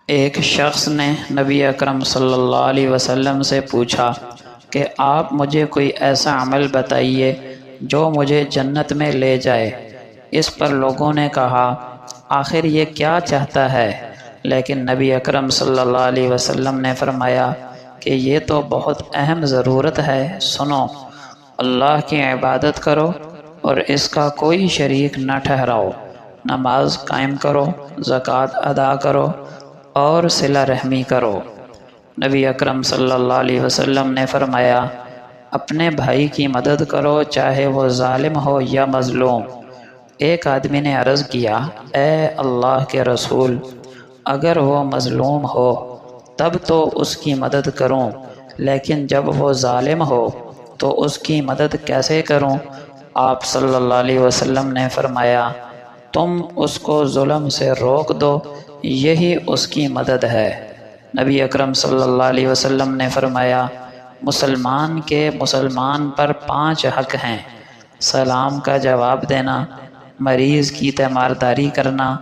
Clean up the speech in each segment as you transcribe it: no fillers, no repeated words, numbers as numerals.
ایک شخص نے نبی اکرم صلی اللہ علیہ وسلم سے پوچھا کہ آپ مجھے کوئی ایسا عمل بتائیے جو مجھے جنت میں لے جائے۔ اس پر لوگوں نے کہا آخر یہ کیا چاہتا ہے؟ لیکن نبی اکرم صلی اللہ علیہ وسلم نے فرمایا کہ یہ تو بہت اہم ضرورت ہے، سنو، اللہ کی عبادت کرو اور اس کا کوئی شریک نہ ٹھہراؤ، نماز قائم کرو، زکوٰۃ ادا کرو اور صلہ رحمی کرو۔ نبی اکرم صلی اللہ علیہ وسلم نے فرمایا اپنے بھائی کی مدد کرو چاہے وہ ظالم ہو یا مظلوم۔ ایک آدمی نے عرض کیا اے اللہ کے رسول، اگر وہ مظلوم ہو تب تو اس کی مدد کروں، لیکن جب وہ ظالم ہو تو اس کی مدد کیسے کروں؟ آپ صلی اللہ علیہ وسلم نے فرمایا تم اس کو ظلم سے روک دو، یہی اس کی مدد ہے۔ نبی اکرم صلی اللہ علیہ وسلم نے فرمایا مسلمان کے مسلمان پر 5 حق ہیں: سلام کا جواب دینا، مریض کی تیمارداری کرنا،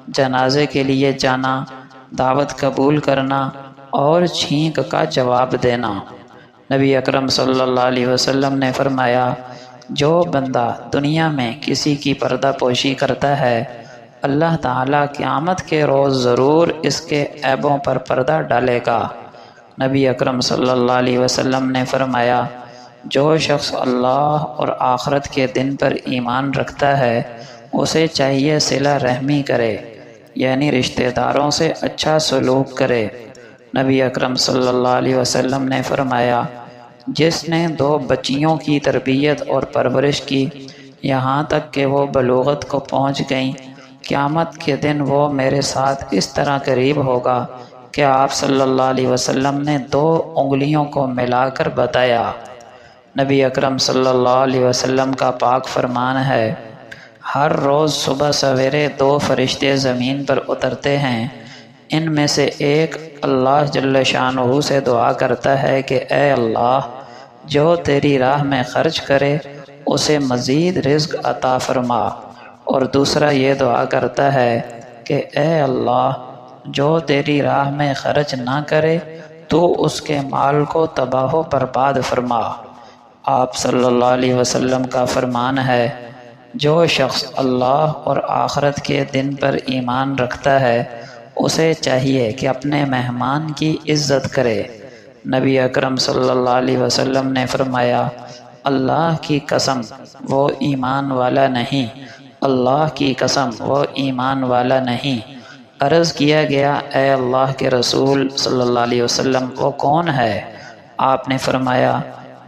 جنازے کے لیے جانا، دعوت قبول کرنا اور چھینک کا جواب دینا۔ نبی اکرم صلی اللہ علیہ وسلم نے فرمایا جو بندہ دنیا میں کسی کی پردہ پوشی کرتا ہے، اللہ تعالیٰ قیامت کے روز ضرور اس کے عیبوں پر پردہ ڈالے گا۔ نبی اکرم صلی اللہ علیہ وسلم نے فرمایا جو شخص اللہ اور آخرت کے دن پر ایمان رکھتا ہے اسے چاہیے صلہ رحمی کرے، یعنی رشتہ داروں سے اچھا سلوک کرے۔ نبی اکرم صلی اللہ علیہ وسلم نے فرمایا جس نے 2 بچیوں کی تربیت اور پرورش کی یہاں تک کہ وہ بلوغت کو پہنچ گئیں، قیامت کے دن وہ میرے ساتھ اس طرح قریب ہوگا کہ آپ صلی اللہ علیہ وسلم نے 2 انگلیوں کو ملا کر بتایا۔ نبی اکرم صلی اللہ علیہ وسلم کا پاک فرمان ہے ہر روز صبح سویرے 2 فرشتے زمین پر اترتے ہیں، ان میں سے ایک اللہ جل شانہ سے دعا کرتا ہے کہ اے اللہ جو تیری راہ میں خرچ کرے اسے مزید رزق عطا فرما، اور دوسرا یہ دعا کرتا ہے کہ اے اللہ جو تیری راہ میں خرچ نہ کرے تو اس کے مال کو تباہ و برباد فرما۔ آپ صلی اللہ علیہ وسلم کا فرمان ہے جو شخص اللہ اور آخرت کے دن پر ایمان رکھتا ہے اسے چاہیے کہ اپنے مہمان کی عزت کرے۔ نبی اکرم صلی اللہ علیہ وسلم نے فرمایا اللہ کی قسم وہ ایمان والا نہیں، اللہ کی قسم وہ ایمان والا نہیں۔ عرض کیا گیا اے اللہ کے رسول صلی اللہ علیہ وسلم وہ کون ہے؟ آپ نے فرمایا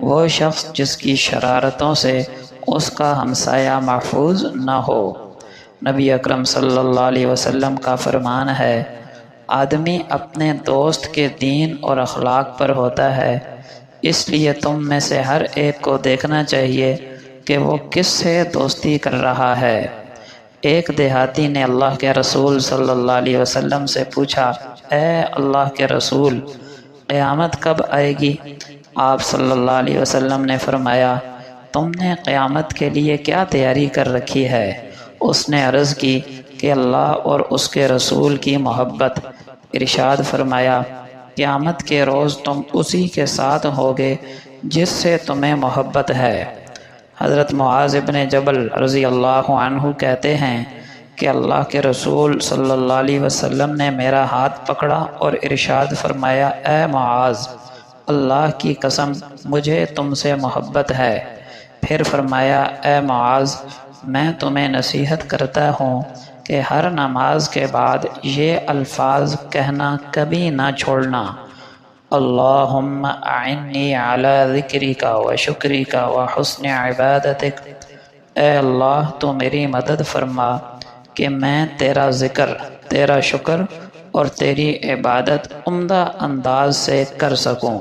وہ شخص جس کی شرارتوں سے اس کا ہمسایہ محفوظ نہ ہو۔ نبی اکرم صلی اللہ علیہ وسلم کا فرمان ہے آدمی اپنے دوست کے دین اور اخلاق پر ہوتا ہے، اس لیے تم میں سے ہر ایک کو دیکھنا چاہیے کہ وہ کس سے دوستی کر رہا ہے۔ ایک دیہاتی نے اللہ کے رسول صلی اللہ علیہ وسلم سے پوچھا اے اللہ کے رسول قیامت کب آئے گی؟ آپ صلی اللہ علیہ وسلم نے فرمایا تم نے قیامت کے لیے کیا تیاری کر رکھی ہے؟ اس نے عرض کی کہ اللہ اور اس کے رسول کی محبت۔ ارشاد فرمایا قیامت کے روز تم اسی کے ساتھ ہوگے جس سے تمہیں محبت ہے۔ حضرت معاذ بن جبل رضی اللہ عنہ کہتے ہیں کہ اللہ کے رسول صلی اللہ علیہ وسلم نے میرا ہاتھ پکڑا اور ارشاد فرمایا اے معاذ اللہ کی قسم مجھے تم سے محبت ہے۔ پھر فرمایا اے معاذ میں تمہیں نصیحت کرتا ہوں کہ ہر نماز کے بعد یہ الفاظ کہنا کبھی نہ چھوڑنا اللہم اعنی علی ذکرک و شکرک و حسن عبادتک، اے اللہ تو میری مدد فرما کہ میں تیرا ذکر، تیرا شکر اور تیری عبادت عمدہ انداز سے کر سکوں۔